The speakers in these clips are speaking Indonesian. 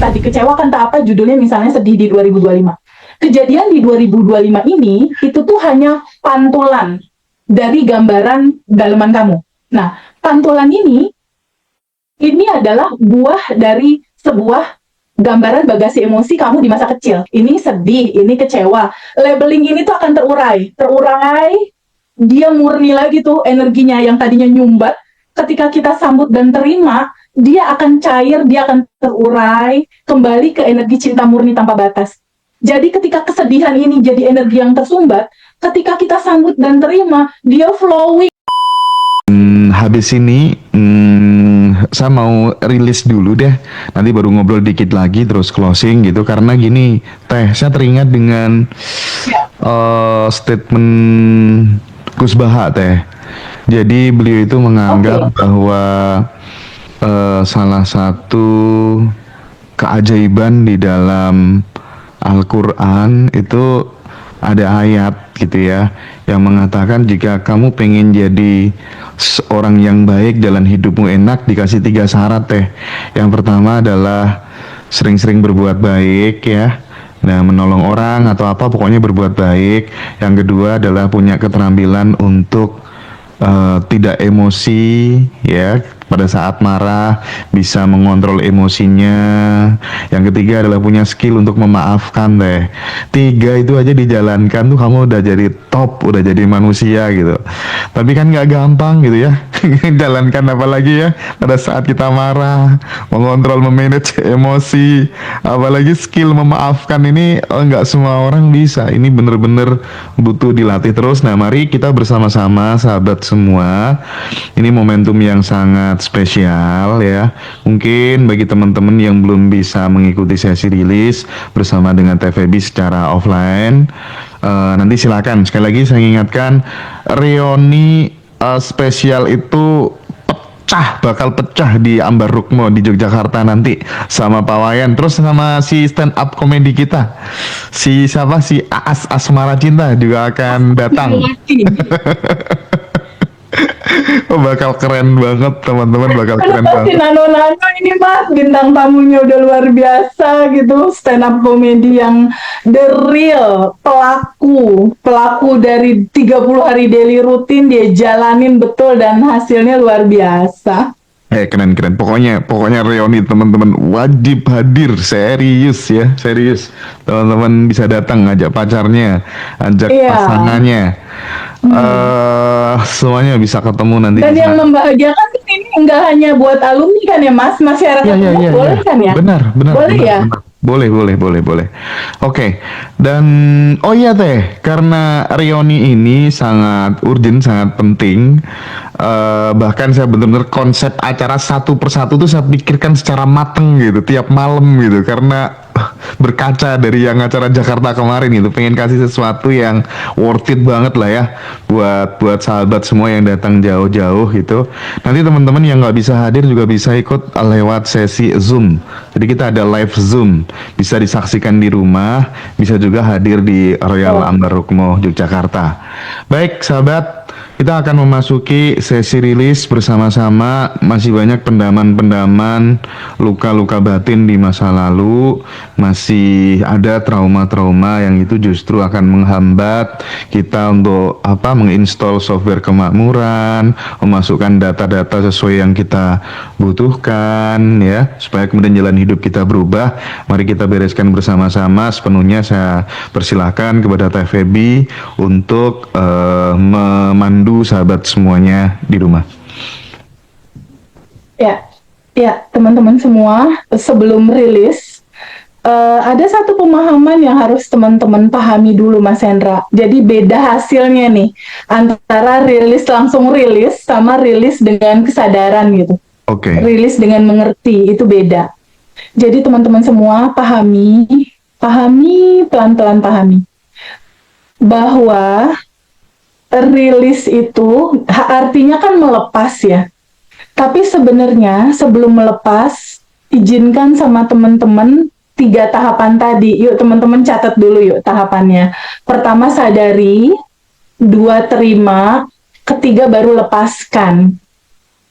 entah dikecewakan, entah apa judulnya misalnya sedih di 2025. Kejadian di 2025 ini itu tuh hanya pantulan dari gambaran daleman kamu. Nah, pantulan ini adalah buah dari sebuah gambaran bagasi emosi kamu di masa kecil. Ini sedih, ini kecewa. Labeling ini tuh akan terurai, dia murni lagi tuh energinya yang tadinya nyumbat. Ketika kita sambut dan terima, dia akan cair, dia akan terurai, kembali ke energi cinta murni tanpa batas. Jadi ketika kesedihan ini jadi energi yang tersumbat, ketika kita sambut dan terima, dia flowing. Habis ini saya mau rilis dulu deh, nanti baru ngobrol dikit lagi terus closing gitu. Karena gini Teh, saya teringat dengan statement Gus Baha Teh. Jadi beliau itu menganggap bahwa salah satu keajaiban di dalam Al-Quran itu ada ayat gitu ya yang mengatakan jika kamu pengen jadi seorang yang baik, jalan hidupmu enak, dikasih 3 syarat Teh. Yang pertama adalah sering-sering berbuat baik ya, nah menolong orang atau apa pokoknya berbuat baik. Yang kedua adalah punya keterampilan untuk tidak emosi ya, pada saat marah bisa mengontrol emosinya. Yang ketiga adalah punya skill untuk memaafkan Teh. 3 itu aja dijalankan tuh kamu udah jadi top, udah jadi manusia gitu. Tapi kan nggak gampang gitu ya jalankan, apalagi ya pada saat kita marah, mengontrol, memanage emosi, apalagi skill memaafkan ini nggak semua orang bisa. Ini bener-bener butuh dilatih terus. Nah mari kita bersama-sama sahabat semua, ini momentum yang sangat spesial ya. Mungkin bagi teman-teman yang belum bisa mengikuti sesi rilis bersama dengan TVB secara offline, nanti silakan. Sekali lagi saya ingatkan, reuni spesial itu bakal pecah di Ambar Rukmo di Yogyakarta nanti sama Pak Wayan, terus sama si stand up komedi kita, si siapa, si Aas Asmara Cinta juga akan datang. Oh, bakal keren banget teman-teman, bakal keren banget. Nano-nano ini Mas, bintang tamunya udah luar biasa gitu, stand up komedi yang the real pelaku dari 30 hari daily rutin dia jalanin betul dan hasilnya luar biasa. Keren. Pokoknya reuni teman-teman wajib hadir, serius ya, serius. Teman-teman bisa datang, ngajak pacarnya, ajak pasangannya. Semuanya bisa ketemu nanti. Dan yang membahagiakan ini enggak hanya buat alumni kan ya Mas, masyarakat boleh kan ya? Benar. Boleh ya? Boleh. Oke. Dan oh iya Teh, karena reuni ini sangat urgent, sangat penting. Bahkan saya benar-benar konsep acara satu persatu tuh saya pikirkan secara mateng gitu tiap malam gitu, karena berkaca dari yang acara Jakarta kemarin gitu, pengen kasih sesuatu yang worth it banget lah ya buat sahabat semua yang datang jauh-jauh gitu. Nanti teman-teman yang nggak bisa hadir juga bisa ikut lewat sesi Zoom. Jadi kita ada live Zoom, bisa disaksikan di rumah, bisa juga hadir di Royal Ambar Rukmo Yogyakarta. Baik sahabat, kita akan memasuki sesi rilis bersama-sama. Masih banyak pendaman-pendaman luka-luka batin di masa lalu, masih ada trauma-trauma yang itu justru akan menghambat kita untuk menginstall software kemakmuran, memasukkan data-data sesuai yang kita butuhkan ya, supaya kemudian jalan hidup kita berubah. Mari kita bereskan bersama-sama. Sepenuhnya saya persilahkan kepada TVB untuk memandu sahabat semuanya di rumah. Ya teman-teman semua, sebelum rilis ada satu pemahaman yang harus teman-teman pahami dulu Mas Hendra. Jadi beda hasilnya nih antara langsung rilis sama rilis dengan kesadaran gitu. Rilis dengan mengerti itu beda. Jadi teman-teman semua pahami pelan-pelan bahwa rilis itu artinya kan melepas ya. Tapi sebenarnya sebelum melepas, izinkan sama teman-teman 3 tahapan tadi. Yuk teman-teman catat dulu yuk tahapannya. Pertama sadari, 2 terima, ketiga baru lepaskan.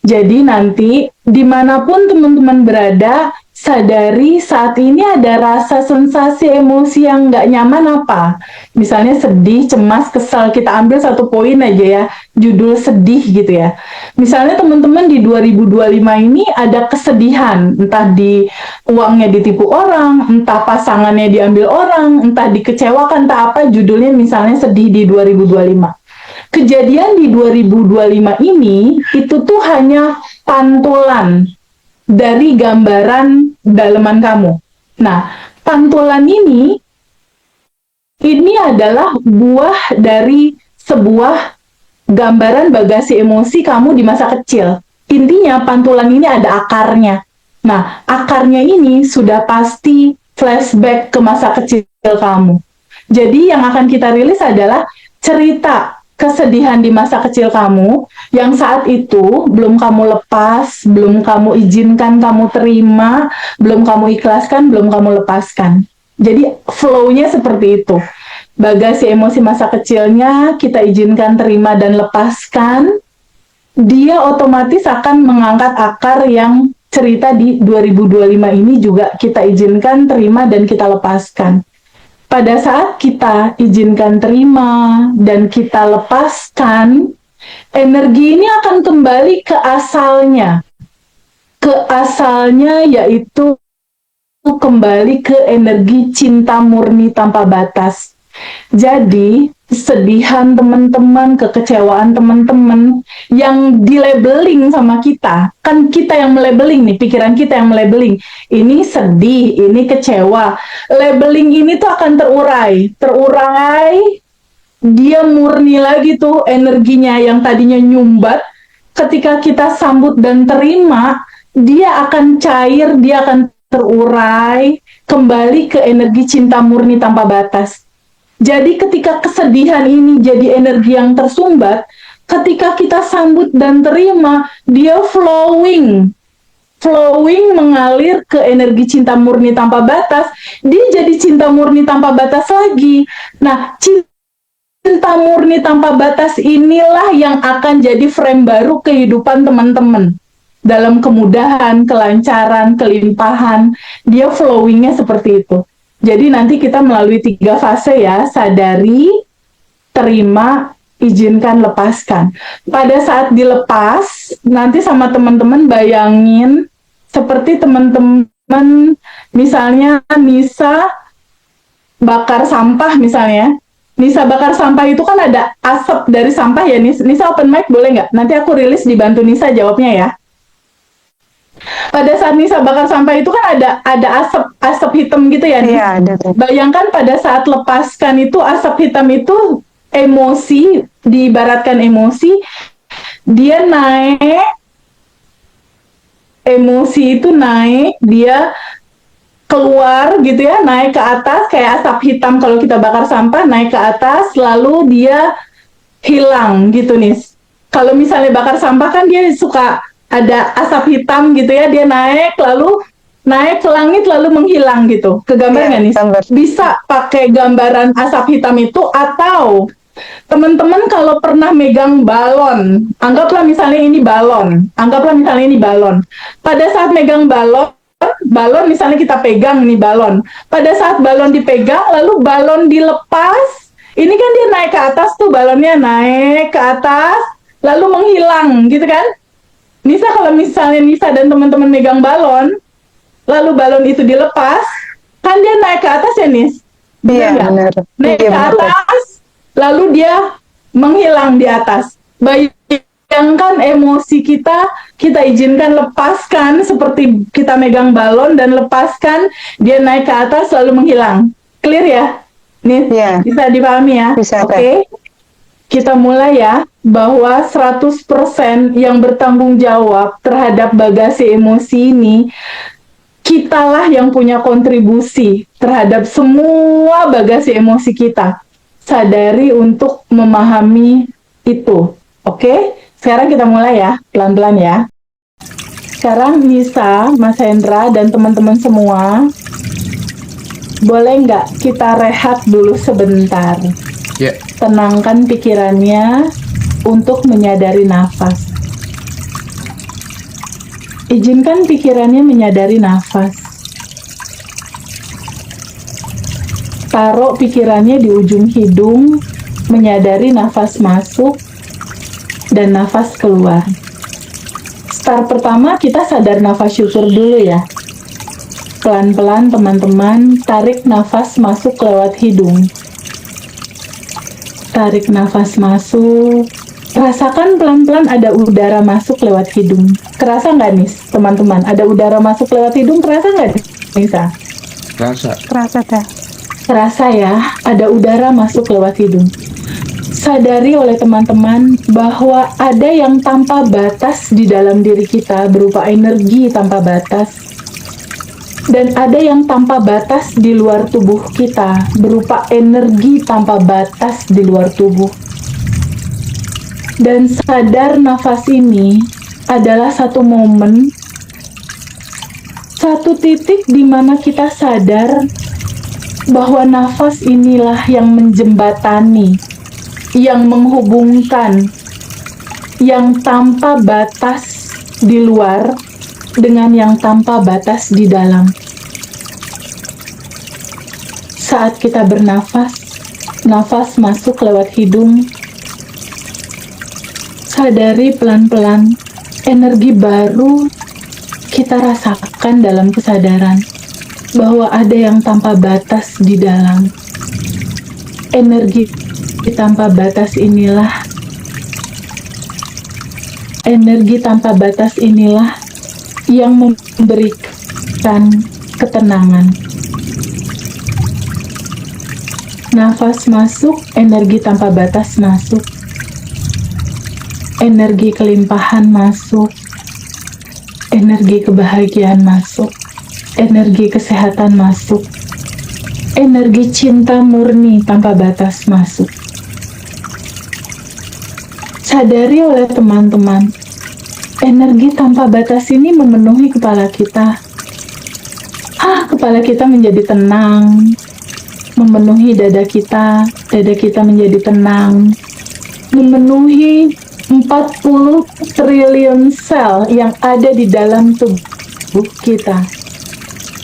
Jadi nanti dimanapun teman-teman berada, sadari saat ini ada rasa sensasi emosi yang nggak nyaman apa. Misalnya sedih, cemas, kesal. Kita ambil satu poin aja ya, judul sedih gitu ya. Misalnya teman-teman di 2025 ini ada kesedihan, entah di uangnya ditipu orang, entah pasangannya diambil orang, entah dikecewakan, entah apa, judulnya misalnya sedih di 2025. Kejadian di 2025 ini itu tuh hanya pantulan dari gambaran daleman kamu. Nah, pantulan ini adalah buah dari sebuah gambaran bagasi emosi kamu di masa kecil. Intinya pantulan ini ada akarnya. Nah, akarnya ini sudah pasti flashback ke masa kecil kamu. Jadi yang akan kita rilis adalah cerita kesedihan di masa kecil kamu yang saat itu belum kamu lepas, belum kamu izinkan kamu terima, belum kamu ikhlaskan, belum kamu lepaskan. Jadi flow-nya seperti itu. Bagasi emosi masa kecilnya kita izinkan terima dan lepaskan, dia otomatis akan mengangkat akar yang cerita di 2025 ini juga kita izinkan terima dan kita lepaskan. Pada saat kita izinkan terima dan kita lepaskan, energi ini akan kembali ke asalnya. Ke asalnya yaitu kembali ke energi cinta murni tanpa batas. Jadi, kesedihan teman-teman, kekecewaan teman-teman yang dilabeling sama kita, kan kita yang melabeling nih, pikiran kita yang melabeling. Ini sedih, ini kecewa. Labeling ini tuh akan terurai, dia murni lagi tuh energinya yang tadinya nyumbat. Ketika kita sambut dan terima, dia akan cair, dia akan terurai, kembali ke energi cinta murni tanpa batas. Jadi ketika kesedihan ini jadi energi yang tersumbat, ketika kita sambut dan terima, dia flowing mengalir ke energi cinta murni tanpa batas, dia jadi cinta murni tanpa batas lagi. Nah, cinta murni tanpa batas inilah yang akan jadi frame baru kehidupan teman-teman. Dalam kemudahan, kelancaran, kelimpahan, dia flowingnya seperti itu. Jadi nanti kita melalui 3 fase ya, sadari, terima, izinkan, lepaskan. Pada saat dilepas, nanti sama teman-teman bayangin seperti teman-teman misalnya Nisa bakar sampah misalnya. Nisa bakar sampah itu kan ada asap dari sampah ya, Nisa open mic boleh nggak? Nanti aku rilis dibantu Nisa jawabnya ya. Pada saat Nisa bakar sampah itu kan ada asap hitam gitu ya. Iya, ada tuh. Bayangkan pada saat lepaskan itu asap hitam itu emosi, diibaratkan emosi, dia naik, emosi itu naik, dia keluar gitu ya, naik ke atas kayak asap hitam kalau kita bakar sampah, naik ke atas lalu dia hilang gitu nih. Kalau misalnya bakar sampah kan dia suka ada asap hitam gitu ya, dia naik lalu naik ke langit lalu menghilang gitu. Kegambar nggak nih? Bisa pakai gambaran asap hitam itu, atau teman-teman kalau pernah megang balon, anggaplah misalnya ini balon, pada saat megang balon misalnya kita pegang ini balon, pada saat balon dipegang lalu balon dilepas, ini kan dia naik ke atas tuh, balonnya naik ke atas lalu menghilang gitu kan. Nisa kalau misalnya Nisa dan teman-teman megang balon, lalu balon itu dilepas, kan dia naik ke atas ya Nis? Iya, benar. Naik ke atas, lalu dia menghilang di atas. Bayangkan emosi kita izinkan lepaskan seperti kita megang balon dan lepaskan, dia naik ke atas lalu menghilang. Clear ya? Nis, Iya. bisa dipahami ya? Bisa, Oke. Kita mulai ya, bahwa 100% yang bertanggung jawab terhadap bagasi emosi ini, kitalah yang punya kontribusi terhadap semua bagasi emosi kita. Sadari untuk memahami itu. Oke? Sekarang kita mulai ya, pelan-pelan ya. Sekarang Nisa, Mas Hendra, dan teman-teman semua, boleh nggak kita rehat dulu sebentar? Ya. Tenangkan pikirannya untuk menyadari nafas. Izinkan pikirannya menyadari nafas. taruh pikirannya di ujung hidung, menyadari nafas masuk dan nafas keluar. Start pertama kita sadar nafas syukur dulu ya. Pelan-pelan teman-teman tarik nafas masuk lewat hidung. Tarik nafas masuk. Rasakan pelan-pelan ada udara masuk lewat hidung. Kerasa nggak nih teman-teman? Ada udara masuk lewat hidung, kerasa nggak Nisa? Rasa. Terasa dah. Terasa ya, ada udara masuk lewat hidung. Sadari oleh teman-teman bahwa ada yang tanpa batas di dalam diri kita berupa energi tanpa batas. Dan ada yang tanpa batas di luar tubuh kita berupa energi tanpa batas di luar tubuh. Dan sadar nafas ini adalah satu momen, satu titik di mana kita sadar bahwa nafas inilah yang menjembatani, yang menghubungkan, yang tanpa batas di luar dengan yang tanpa batas di dalam. Saat kita bernafas, nafas masuk lewat hidung, sadari pelan-pelan energi baru kita rasakan dalam kesadaran bahwa ada yang tanpa batas di dalam. Energi tanpa batas inilah yang memberikan ketenangan. Nafas masuk, energi tanpa batas masuk. Energi kelimpahan masuk, energi kebahagiaan masuk, energi kesehatan masuk, energi cinta murni tanpa batas masuk. Sadari oleh teman-teman, energi tanpa batas ini memenuhi kepala kita. Kepala kita menjadi tenang, memenuhi dada kita menjadi tenang, memenuhi 40 triliun sel yang ada di dalam tubuh kita.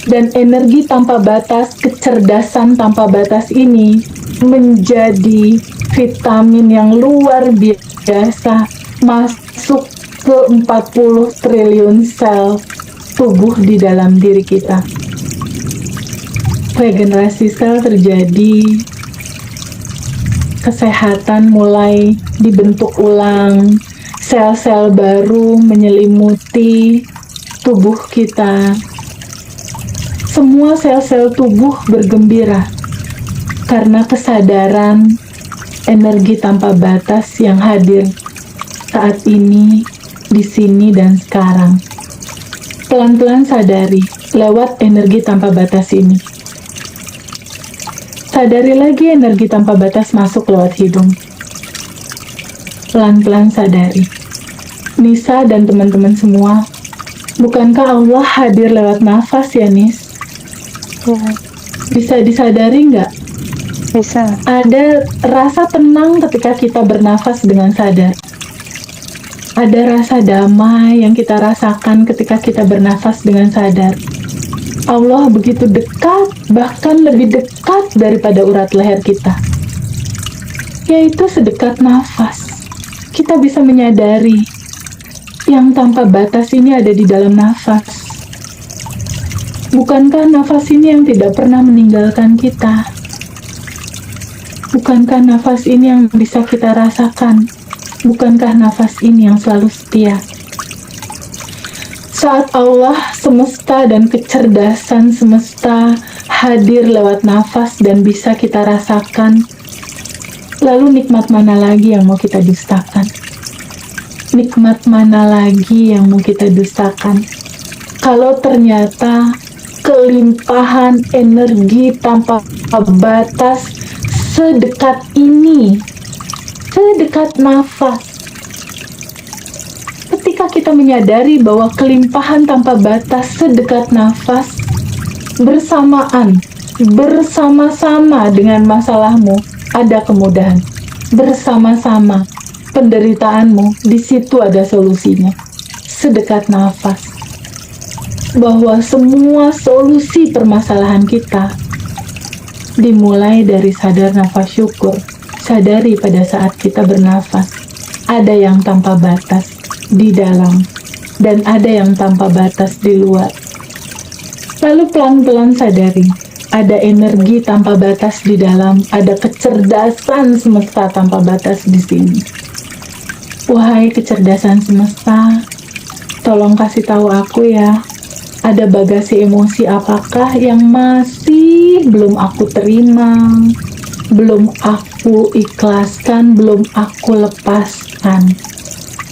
Dan energi tanpa batas, kecerdasan tanpa batas ini menjadi vitamin yang luar biasa masuk ke 40 triliun sel tubuh di dalam diri kita. Regenerasi sel terjadi, kesehatan mulai dibentuk ulang, sel-sel baru menyelimuti tubuh kita. Semua sel-sel tubuh bergembira karena kesadaran energi tanpa batas yang hadir saat ini, di sini dan sekarang. Pelan-pelan sadari lewat energi tanpa batas ini. Sadari lagi energi tanpa batas masuk lewat hidung. Pelan-pelan sadari. Nisa dan teman-teman semua, bukankah Allah hadir lewat nafas ya Nis? Ya, Bisa disadari nggak? bisa. Ada rasa tenang ketika kita bernafas dengan sadar. Ada rasa damai yang kita rasakan ketika kita bernafas dengan sadar. Allah begitu dekat, bahkan lebih dekat daripada urat leher kita. Yaitu sedekat nafas. Kita bisa menyadari yang tanpa batas ini ada di dalam nafas. Bukankah nafas ini yang tidak pernah meninggalkan kita? Bukankah nafas ini yang bisa kita rasakan? Bukankah nafas ini yang selalu setia? Saat Allah, semesta, dan kecerdasan semesta hadir lewat nafas dan bisa kita rasakan, lalu nikmat mana lagi yang mau kita dustakan? Nikmat mana lagi yang mau kita dustakan? Kalau ternyata kelimpahan energi tanpa batas sedekat ini, sedekat nafas. Ketika kita menyadari bahwa kelimpahan tanpa batas sedekat nafas, bersamaan, bersama-sama dengan masalahmu, ada kemudahan. Bersama-sama penderitaanmu, di situ ada solusinya. Sedekat nafas. Bahwa semua solusi permasalahan kita Dimulai dari sadar nafas syukur, sadari pada saat kita bernafas, ada yang tanpa batas di dalam, dan ada yang tanpa batas di luar. Lalu pelan-pelan sadari, ada energi tanpa batas di dalam, ada kecerdasan semesta tanpa batas di sini. Wahai kecerdasan semesta, tolong kasih tahu aku ya, ada bagasi emosi apakah yang masih belum aku terima, belum aku ikhlaskan, belum aku lepaskan.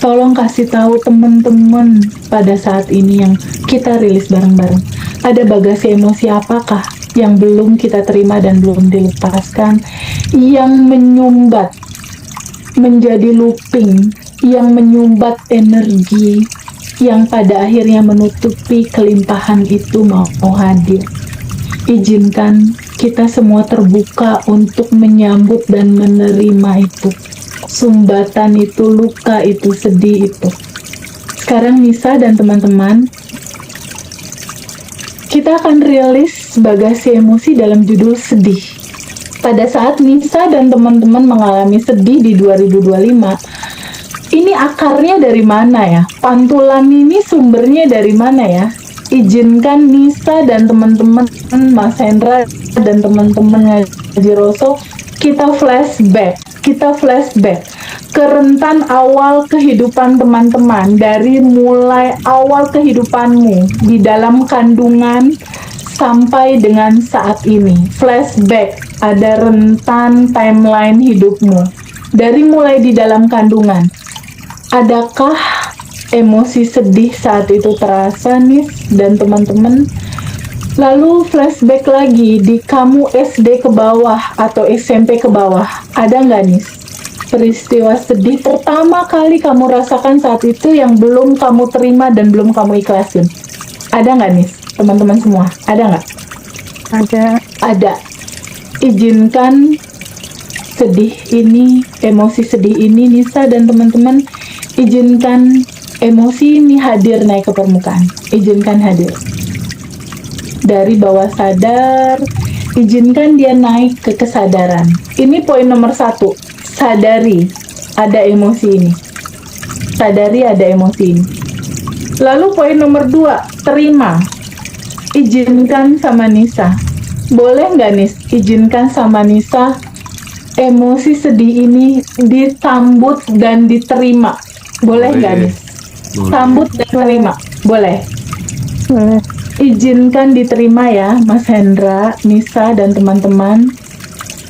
Tolong kasih tahu teman-teman pada saat ini yang kita rilis bareng-bareng. Ada bagasi emosi apakah yang belum kita terima dan belum dilepaskan, yang menyumbat, menjadi looping, yang menyumbat energi, yang pada akhirnya menutupi kelimpahan itu mau hadir. Izinkan kita semua terbuka untuk menyambut dan menerima itu. Sumbatan itu, luka itu, sedih itu. Sekarang Nisa dan teman-teman, kita akan rilis bagasi emosi dalam judul sedih. Pada saat Nisa dan teman-teman mengalami sedih di 2025, ini akarnya dari mana ya? Pantulan ini sumbernya dari mana ya? Izinkan Nisa dan teman-teman, Mas Hendra dan teman-teman Ngaji Rosso, kita flashback ke rentan awal kehidupan teman-teman, dari mulai awal kehidupanmu di dalam kandungan sampai dengan saat ini. Flashback, ada rentan timeline hidupmu dari mulai di dalam kandungan. Adakah emosi sedih saat itu terasa nih dan teman-teman? Lalu flashback lagi di kamu SD ke bawah atau SMP ke bawah. Ada nggak nih peristiwa sedih pertama kali kamu rasakan saat itu yang belum kamu terima dan belum kamu ikhlasin? Ada nggak nih teman-teman semua? Ada nggak? Ada. Izinkan sedih ini, emosi sedih ini, Nisa dan teman-teman, izinkan emosi ini hadir naik ke permukaan. Izinkan hadir. Dari bawah sadar, izinkan dia naik ke kesadaran. Ini poin nomor 1. Sadari ada emosi ini. Sadari ada emosi ini. Lalu poin nomor 2, terima. Izinkan sama Nisa. Boleh nggak nih izinkan sama Nisa emosi sedih ini disambut dan diterima? Boleh nggak nih? Sambut dan terima. Boleh. Izinkan diterima ya, Mas Hendra, Nisa, dan teman-teman.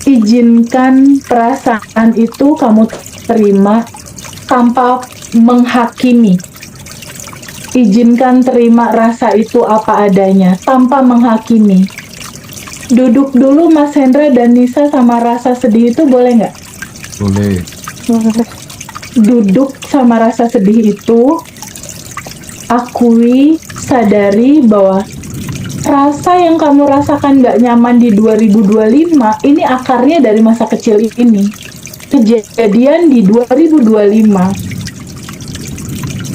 Izinkan perasaan itu kamu terima tanpa menghakimi. Izinkan terima rasa itu apa adanya, tanpa menghakimi. Duduk dulu Mas Hendra dan Nisa sama rasa sedih itu, boleh nggak? Boleh. Duduk sama rasa sedih itu, akui, sadari bahwa rasa yang kamu rasakan gak nyaman di 2025, ini akarnya dari masa kecil ini. Kejadian di 2025.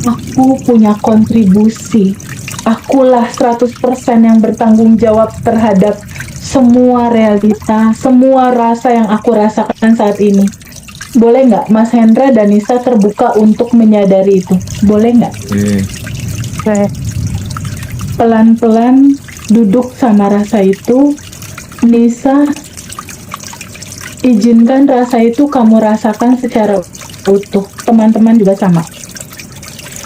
Aku punya kontribusi. Akulah 100% yang bertanggung jawab terhadap semua realita, semua rasa yang aku rasakan saat ini. Boleh nggak Mas Hendra dan Nisa terbuka untuk menyadari itu? Boleh nggak? Pelan-pelan duduk sama rasa itu. Nisa, izinkan rasa itu kamu rasakan secara utuh. Teman-teman juga sama.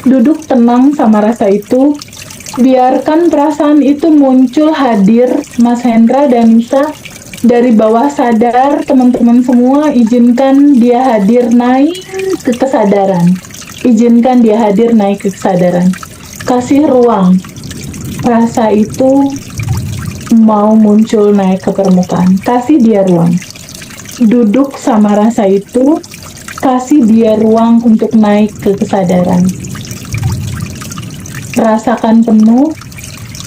Duduk tenang sama rasa itu. Biarkan perasaan itu muncul, hadir. Mas Hendra dan Nisa, dari bawah sadar, teman-teman semua, izinkan dia hadir naik ke kesadaran. Izinkan dia hadir naik ke kesadaran. Kasih ruang. Rasa itu mau muncul naik ke permukaan. Kasih dia ruang. Duduk sama rasa itu, kasih dia ruang untuk naik ke kesadaran. Rasakan penuh,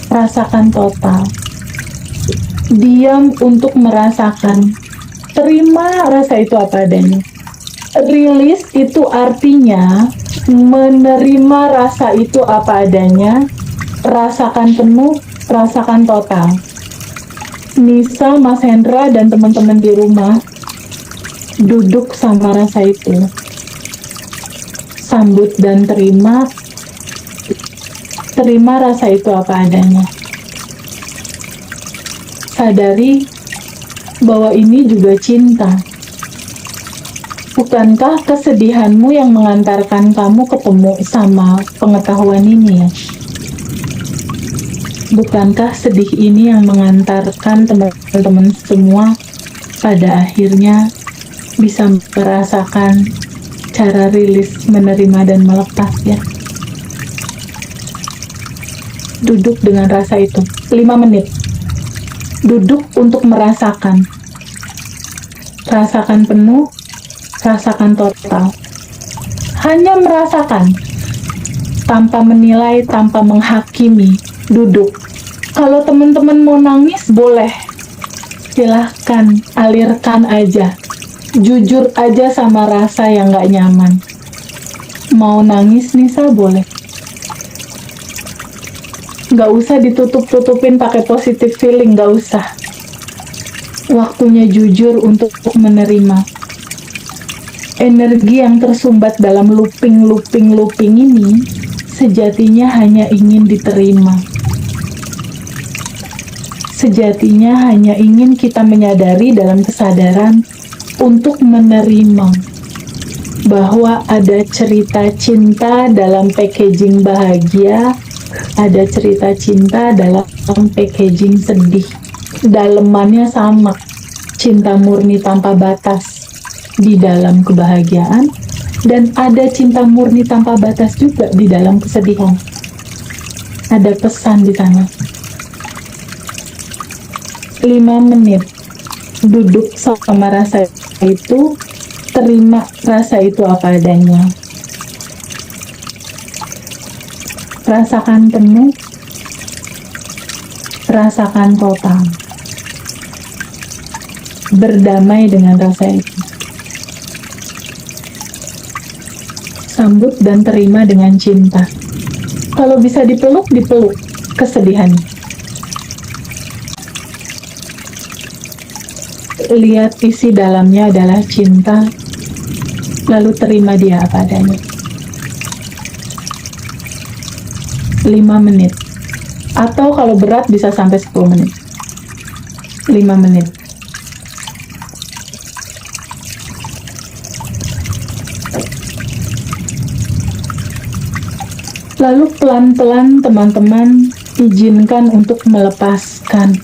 rasakan total. Diam untuk merasakan. Terima rasa itu apa adanya. Rilis itu artinya menerima rasa itu apa adanya. Rasakan penuh, rasakan total. Nisa, Mas Hendra, dan teman-teman di rumah duduk sama rasa itu. Sambut dan terima rasa itu apa adanya. Sadari bahwa ini juga cinta. Bukankah kesedihanmu yang mengantarkan kamu ketemu sama pengetahuan ini ya? Bukankah sedih ini yang mengantarkan teman-teman semua pada akhirnya bisa merasakan cara rilis, menerima, dan melepas ya? Duduk dengan rasa itu 5 menit. Duduk untuk merasakan. Rasakan penuh, rasakan total. Hanya merasakan, tanpa menilai, tanpa menghakimi. Duduk. Kalau teman-teman mau nangis, boleh. Silahkan, alirkan aja. Jujur aja sama rasa yang gak nyaman. Mau nangis, Nisa, boleh. Gak usah ditutup-tutupin pakai positive feeling, gak usah. Waktunya jujur untuk menerima. Energi yang tersumbat dalam looping ini sejatinya hanya ingin diterima. Sejatinya hanya ingin kita menyadari dalam kesadaran untuk menerima bahwa ada cerita cinta dalam packaging bahagia, ada cerita cinta dalam packaging sedih. Dalemannya sama, cinta murni tanpa batas di dalam kebahagiaan, dan ada cinta murni tanpa batas juga di dalam kesedihan. Ada pesan di sana. 5 menit duduk sama rasa itu, terima rasa itu apa adanya. Rasakan penuh, rasakan total. Berdamai dengan rasa itu. Sambut dan terima dengan cinta. Kalau bisa dipeluk, dipeluk kesedihan. Lihat isi dalamnya adalah cinta, lalu terima dia apa adanya. 5 menit. Atau kalau berat bisa sampai 10 menit. 5 menit. Lalu pelan-pelan teman-teman izinkan untuk melepaskan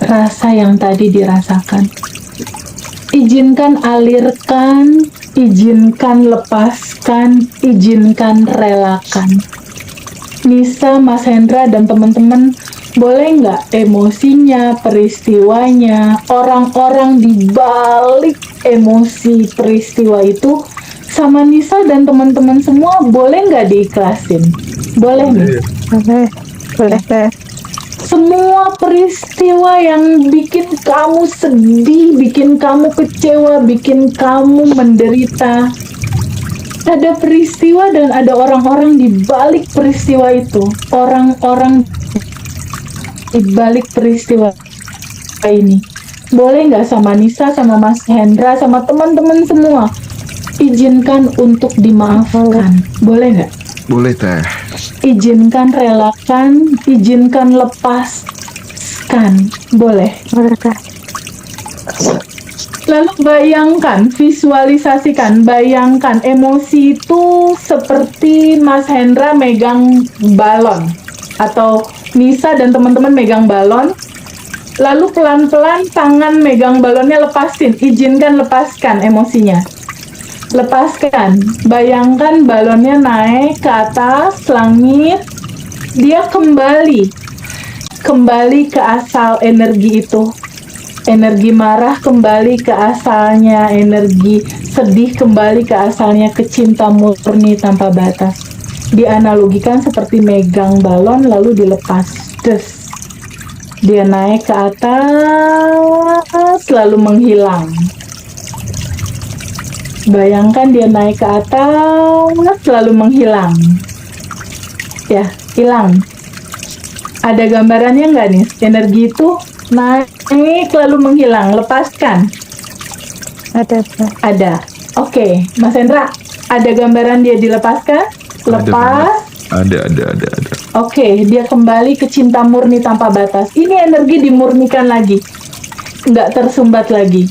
rasa yang tadi dirasakan. Izinkan alirkan, izinkan lepaskan, izinkan relakan. Nisa, Mas Hendra, dan teman-teman, boleh nggak emosinya, peristiwanya, orang-orang di balik emosi peristiwa itu sama Nisa dan teman-teman semua, boleh nggak diikhlasin? Boleh nih? Boleh Teh. Semua peristiwa yang bikin kamu sedih, bikin kamu kecewa, bikin kamu menderita. Ada peristiwa dan ada orang-orang di balik peristiwa itu. Orang-orang di balik peristiwa ini. Boleh nggak sama Nisa, sama Mas Hendra, sama teman-teman semua, izinkan untuk dimaafkan. Boleh nggak? Boleh Teh. Izinkan relakan, izinkan lepaskan. Boleh. Boleh Teh. Lalu bayangkan, visualisasikan, bayangkan emosi itu seperti Mas Hendra megang balon, atau Nisa dan teman-teman megang balon. Lalu pelan-pelan tangan megang balonnya, lepasin, izinkan lepaskan emosinya. Lepaskan, bayangkan balonnya naik ke atas langit, dia kembali ke asal energi itu. Energi marah kembali ke asalnya, energi sedih kembali ke asalnya, ke cinta murni tanpa batas. Dianalogikan seperti megang balon lalu dilepas. Des. Dia naik ke atas lalu menghilang. Bayangkan dia naik ke atas lalu menghilang. Ya, hilang. Ada gambarannya nggak nih? Energi itu naik lalu menghilang. Lepaskan. Ada, Teh. Ada. Oke, Mas Hendra, ada gambaran dia dilepaskan? Lepas. Ada. Oke, dia kembali ke cinta murni tanpa batas. Ini energi dimurnikan lagi, nggak tersumbat lagi.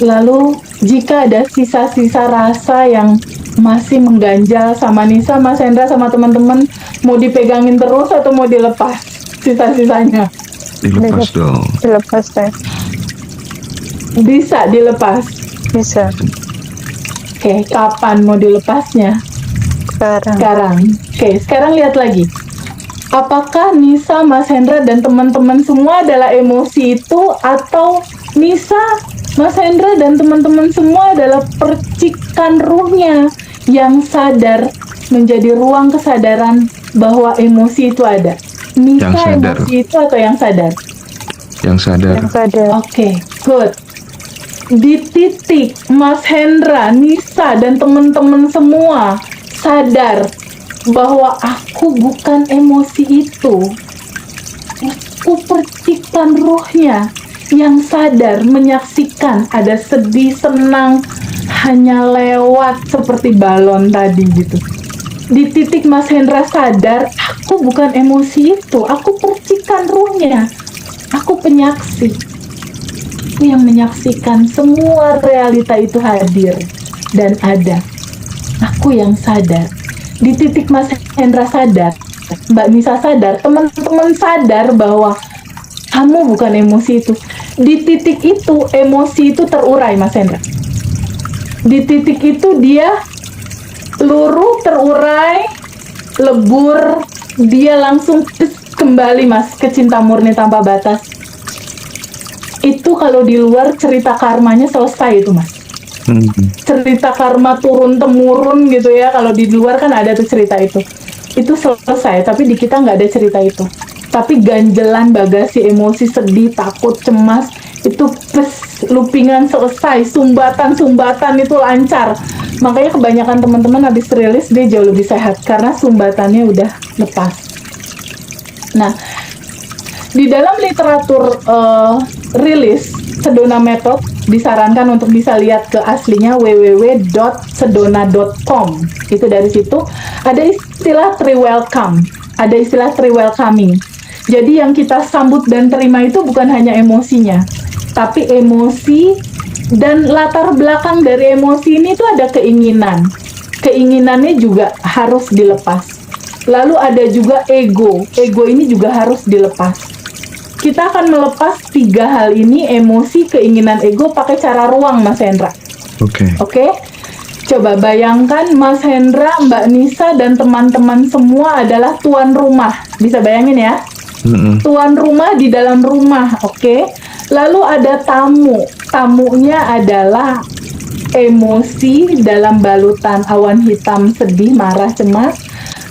Lalu, jika ada sisa-sisa rasa yang masih mengganjal sama Nisa, Mas Hendra sama teman-teman, mau dipegangin terus atau mau dilepas sisa-sisanya? Dilepas dong. Dilepas, Teh. Bisa dilepas. Bisa. Oke, kapan mau dilepasnya? Sekarang. Sekarang. Oke, sekarang lihat lagi. Apakah Nisa, Mas Hendra, dan teman-teman semua adalah emosi itu, atau Nisa, Mas Hendra, dan teman-teman semua adalah percikan ruhnya yang sadar menjadi ruang kesadaran bahwa emosi itu ada? Nisa Yang sadar. emosi itu atau yang sadar? Yang sadar. Yang sadar. Oke, good. Di titik Mas Hendra, Nisa, dan teman-teman semua sadar bahwa aku bukan emosi itu. Aku percikan ruhnya yang sadar menyaksikan ada sedih, senang, hanya lewat seperti balon tadi gitu. Di titik Mas Hendra sadar, aku bukan emosi itu, aku percikan ruhnya. Aku penyaksi. Aku yang menyaksikan semua realita itu hadir dan ada. Aku yang sadar. Di titik Mas Hendra sadar, Mbak Nisa sadar, teman-teman sadar bahwa kamu bukan emosi itu. Di titik itu, emosi itu terurai, Mas Hendra. Di titik itu dia luruh, terurai, lebur, dia langsung kembali, Mas, ke cinta murni tanpa batas. Itu kalau di luar cerita karmanya selesai itu, Mas. Cerita karma turun-temurun gitu ya, kalau di luar kan ada tuh cerita itu selesai, tapi di kita nggak ada cerita itu. Tapi ganjelan bagasi emosi, sedih, takut, cemas itu loopingan selesai, sumbatan itu lancar. Makanya kebanyakan teman-teman habis rilis dia jauh lebih sehat karena sumbatannya udah lepas. Nah, di dalam literatur rilis Sedona Method disarankan untuk bisa lihat ke aslinya www.sedona.com. Itu dari situ ada istilah tree welcome, ada istilah tree welcoming. Jadi yang kita sambut dan terima itu bukan hanya emosinya, tapi emosi dan latar belakang dari emosi ini itu ada keinginan. Keinginannya juga harus dilepas. Lalu ada juga ego. Ego ini juga harus dilepas. Kita akan melepas 3 hal ini, emosi, keinginan, ego, pakai cara ruang, Mas Hendra. Oke? Coba bayangkan Mas Hendra, Mbak Nisa, dan teman-teman semua adalah tuan rumah. Bisa bayangin ya? Tuan rumah di dalam rumah, oke? Lalu ada tamu. Tamunya adalah emosi dalam balutan awan hitam, sedih, marah, cemas.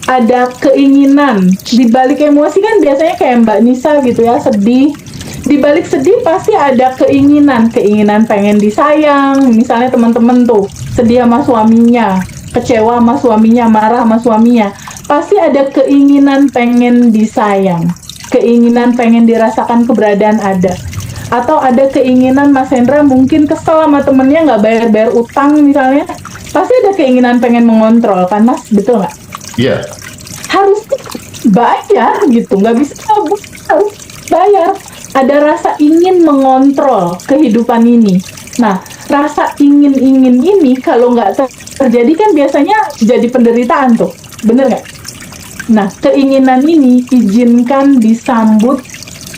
Ada keinginan. Di balik emosi kan biasanya kayak Mbak Nisa gitu ya, sedih. Di balik sedih pasti ada keinginan. Keinginan pengen disayang. Misalnya teman-teman tuh sedih sama suaminya, kecewa sama suaminya, marah sama suaminya. Pasti ada keinginan pengen disayang. Keinginan pengen dirasakan keberadaan ada. Atau ada keinginan Mas Hendra mungkin kesel sama temennya nggak bayar-bayar utang misalnya. Pasti ada keinginan pengen mengontrol kan, Mas? Betul nggak? Iya. Harus bayar gitu, nggak bisa kabur, harus bayar. Ada rasa ingin mengontrol kehidupan ini. Nah, rasa ingin-ingin ini kalau nggak terjadi kan biasanya jadi penderitaan tuh, bener nggak? Nah, keinginan ini izinkan disambut,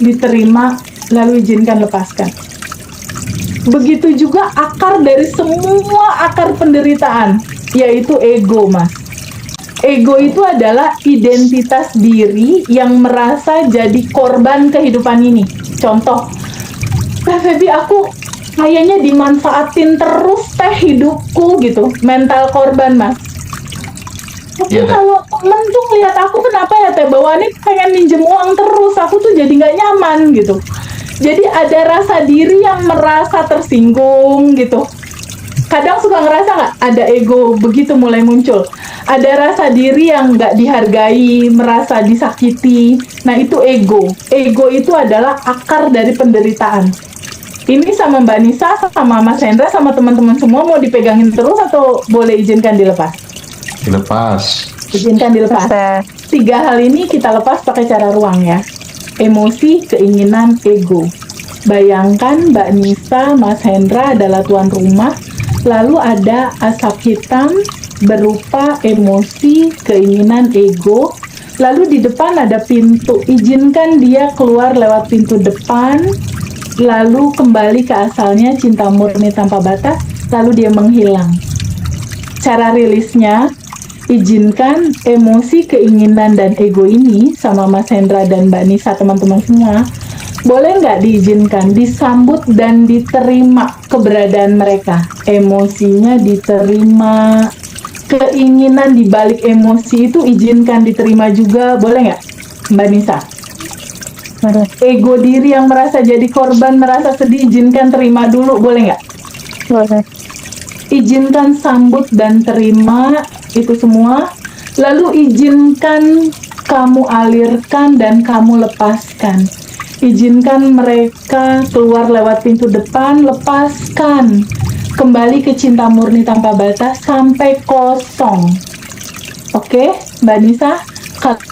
diterima, lalu izinkan lepaskan. Begitu juga akar dari semua akar penderitaan, yaitu ego, Mas. Ego itu adalah identitas diri yang merasa jadi korban kehidupan ini. Contoh, Teh Febi, aku kayaknya dimanfaatin terus teh hidupku gitu. Mental korban, Mas. Mungkin kalau temen tuh ngeliat aku, kenapa ya Teh bawaannya pengen minjem uang terus, aku tuh jadi nggak nyaman gitu. Jadi ada rasa diri yang merasa tersinggung gitu. Kadang suka ngerasa nggak ada ego begitu mulai muncul. Ada rasa diri yang nggak dihargai, merasa disakiti. Nah, itu ego. Ego itu adalah akar dari penderitaan. Ini sama Mbak Nisa, sama Mas Hendra, sama teman-teman semua mau dipegangin terus atau boleh izinkan dilepas? Dilepas. Izinkan dilepas. Ustaz. 3 hal ini kita lepas pakai cara ruang ya. Emosi, keinginan, ego. Bayangkan Mbak Nisa, Mas Hendra adalah tuan rumah, lalu ada asap hitam berupa emosi, keinginan, ego. Lalu di depan ada pintu, izinkan dia keluar lewat pintu depan, lalu kembali ke asalnya, cinta murni tanpa batas, lalu dia menghilang. Cara rilisnya, izinkan emosi, keinginan, dan ego ini sama Mas Hendra dan Mbak Nisa, teman-teman semua, boleh nggak diizinkan, disambut dan diterima keberadaan mereka. Emosinya diterima, keinginan di balik emosi itu izinkan diterima juga, boleh nggak Mbak Nisa? Boleh. Ego diri yang merasa jadi korban, merasa sedih, izinkan terima dulu, boleh nggak? Boleh. Izinkan sambut dan terima itu semua, lalu izinkan kamu alirkan dan kamu lepaskan. Izinkan mereka keluar lewat pintu depan, lepaskan. Kembali ke cinta murni tanpa batas sampai kosong. Oke, Mbak Nisa,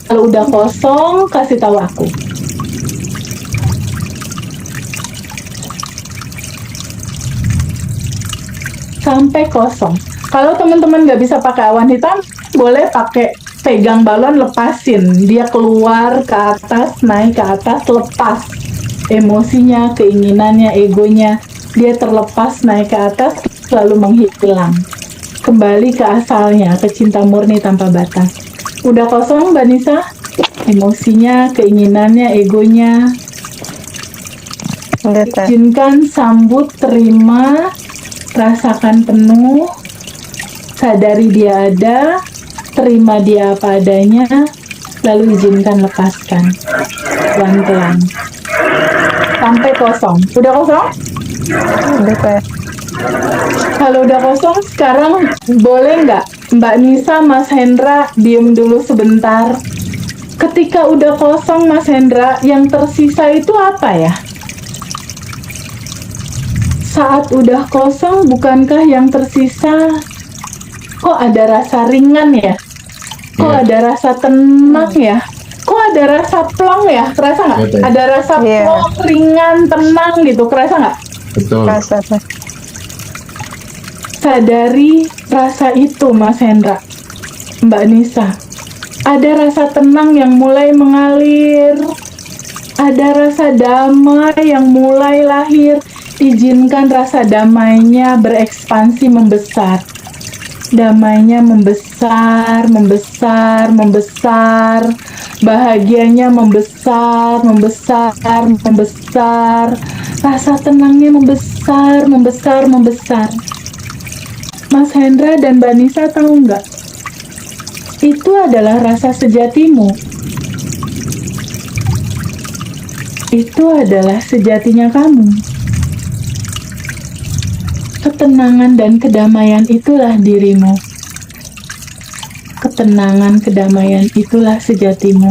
kalau udah kosong, kasih tahu aku. Sampai kosong. Kalau teman-teman nggak bisa pakai awan hitam, boleh pakai pegang balon, lepasin. Dia keluar ke atas, naik ke atas, lepas. Emosinya, keinginannya, egonya. Dia terlepas, naik ke atas, lalu menghilang. Kembali ke asalnya, ke cinta murni tanpa batas. Udah kosong, Mbak Nisa? Emosinya, keinginannya, egonya. Udah, Teh. Izinkan, sambut, terima, rasakan penuh, sadari dia ada, terima dia apa adanya, lalu izinkan lepaskan. Pelan-pelan. Sampai kosong. Udah kosong? Udah, Teh. Kalau udah kosong, sekarang boleh nggak Mbak Nisa, Mas Hendra diem dulu sebentar. Ketika udah kosong, Mas Hendra, yang tersisa itu apa ya? Saat udah kosong, bukankah yang tersisa kok ada rasa ringan ya? Kok Iya. ada rasa tenang ya? Kok ada rasa plong ya? Kerasa nggak? Betul. Ada rasa Iya. plong, ringan, tenang gitu. Kerasa nggak? Betul. Rasa, Teh. Sadari rasa itu, Mas Hendra, Mbak Nisa. Ada rasa tenang yang mulai mengalir. Ada rasa damai yang mulai lahir. Izinkan rasa damainya berekspansi, membesar. Damainya membesar, membesar, membesar. Bahagianya membesar, membesar, membesar. Rasa tenangnya membesar, membesar, membesar. Mas Hendra dan Mbak Nisa tahu nggak? Itu adalah rasa sejatimu. Itu adalah sejatinya kamu. Ketenangan dan kedamaian itulah dirimu. Ketenangan, kedamaian itulah sejatimu.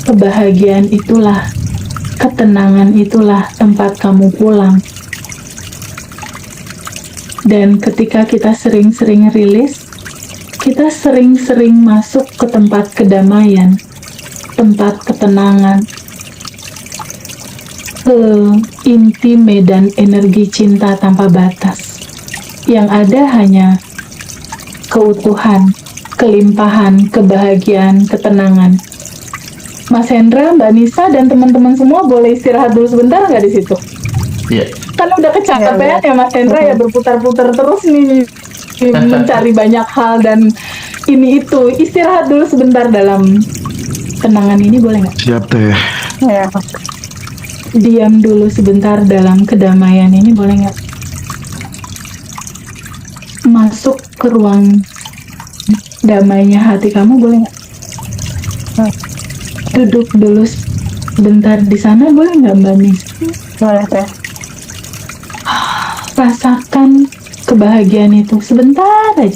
Kebahagiaan itulah, ketenangan itulah tempat kamu pulang. Dan ketika kita sering-sering rilis, kita sering-sering masuk ke tempat kedamaian, tempat ketenangan, ke inti medan energi cinta tanpa batas. Yang ada hanya keutuhan, kelimpahan, kebahagiaan, ketenangan. Mas Hendra, Mbak Nisa, dan teman-teman semua boleh istirahat dulu sebentar nggak di situ? Iya. Kan udah kecapean ya Mas Hendra ya, berputar-putar terus nih mencari banyak hal dan ini itu. Istirahat dulu sebentar dalam tenangan ini, boleh nggak? Siap, Teh. Ya. Diam dulu sebentar dalam kedamaian ini, boleh nggak? Masuk ke ruang damainya hati kamu, boleh nggak? Duduk dulu sebentar di sana, boleh nggak Mbak Nisa? Boleh, Teh. Rasakan kebahagiaan itu sebentar aja.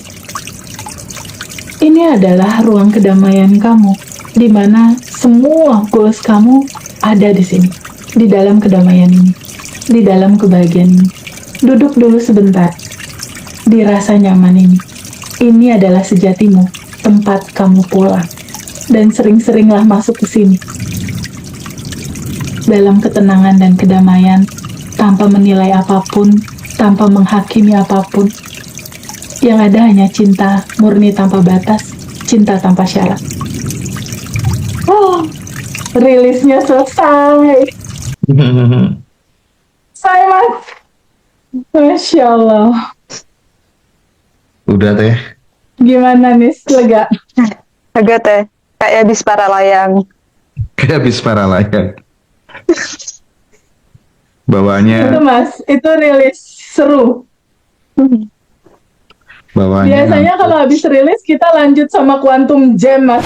Ini adalah ruang kedamaian kamu, di mana semua goals kamu ada di sini, di dalam kedamaian ini, di dalam kebahagiaan ini. Duduk dulu sebentar, dirasa nyaman ini. Ini adalah sejatimu, tempat kamu pulang. Dan sering-seringlah masuk ke sini. Dalam ketenangan dan kedamaian, tanpa menilai apapun, tanpa menghakimi apapun. Yang ada hanya cinta murni tanpa batas, cinta tanpa syarat. Oh, rilisnya selesai. Saya mas. Masya Allah. Udah teh. Gimana nih, lega? Agak teh. Kayak habis para layang. Kayak habis para layang. Itu Bawaannya, mas, itu rilis seru. bawaannya. Biasanya kalau habis rilis kita lanjut sama Quantum Jam mas.